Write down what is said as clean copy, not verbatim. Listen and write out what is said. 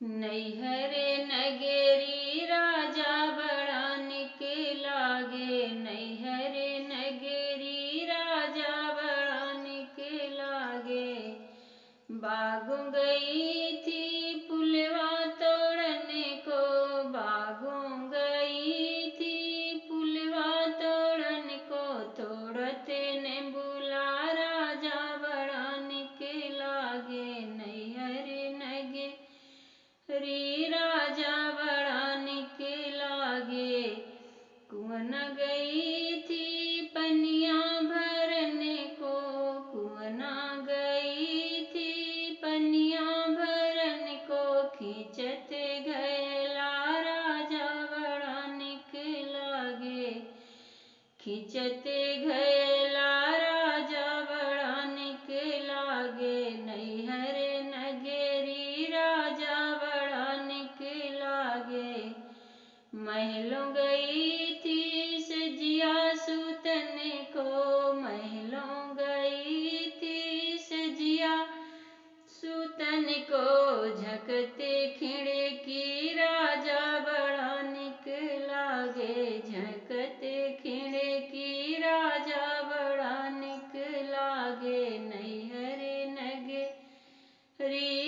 नैहर नगरी राजा बड़ा निक लागे। नैहर नगरी राजा बड़ा निक लागे। बागों गई थी पुलवा तोड़ने को, बागों गई थी पुलवा तोड़ने को। तोड़ते ने बुला राजा बड़ा निक लागे। नैहर नगरी राजा बड़ा निक लागे। कुआं गई थी पनिया भरने को, कुआं गई थी पनिया भरने को। खींचते गैला राजा बड़ा निक लागे। खींचते गैला राजा बड़ा निक लागे। नैहर नगरी राजा बड़ा निक लागे। महलों गई थी सजिया सूतने को, महलों गई थी सजिया सूतन को। झकते खिड़की राजा बड़ा निक लागे। झकते खिड़की राजा बड़ा निक लागे। नैहर नगरी